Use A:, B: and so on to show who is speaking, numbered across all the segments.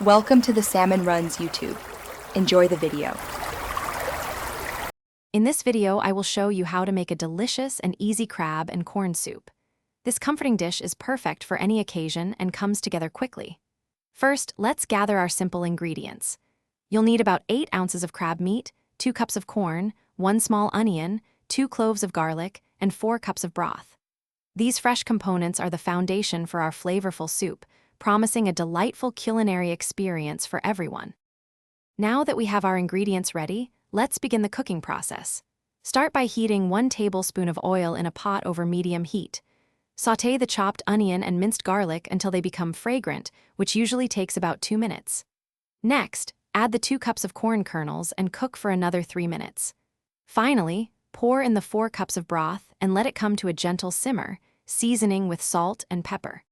A: Welcome to the Salmon Runs YouTube. Enjoy the video.
B: In this video, I will show you how to make a delicious and easy crab and corn soup. This comforting dish is perfect for any occasion and comes together quickly. First, let's gather our simple ingredients. You'll need about 8 ounces of crab meat, 2 cups of corn, 1 small onion, 2 cloves of garlic, and 4 cups of broth. These fresh components are the foundation for our flavorful soup, promising a delightful culinary experience for everyone. Now that we have our ingredients ready, let's begin the cooking process. Start by heating 1 tablespoon of oil in a pot over medium heat. Sauté the chopped onion and minced garlic until they become fragrant, which usually takes about 2 minutes. Next, add the 2 cups of corn kernels and cook for another 3 minutes. Finally, pour in the 4 cups of broth and let it come to a gentle simmer, seasoning with salt and pepper.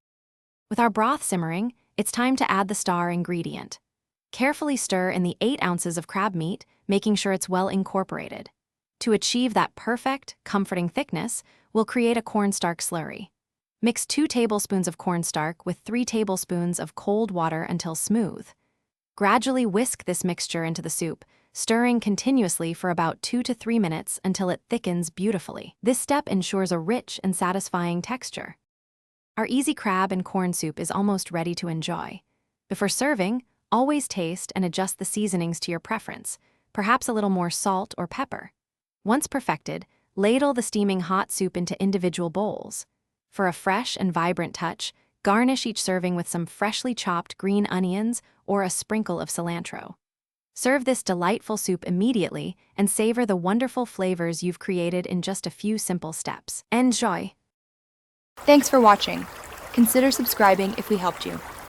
B: With our broth simmering, it's time to add the star ingredient. Carefully stir in the 8 ounces of crab meat, making sure it's well incorporated. To achieve that perfect, comforting thickness, we'll create a cornstarch slurry. Mix 2 tablespoons of cornstarch with 3 tablespoons of cold water until smooth. Gradually whisk this mixture into the soup, stirring continuously for about 2 to 3 minutes until it thickens beautifully. This step ensures a rich and satisfying texture. Our easy crab and corn soup is almost ready to enjoy. Before serving, always taste and adjust the seasonings to your preference, perhaps a little more salt or pepper. Once perfected, ladle the steaming hot soup into individual bowls. For a fresh and vibrant touch, garnish each serving with some freshly chopped green onions or a sprinkle of cilantro. Serve this delightful soup immediately and savor the wonderful flavors you've created in just a few simple steps. Enjoy!
A: Thanks for watching. Consider subscribing if we helped you.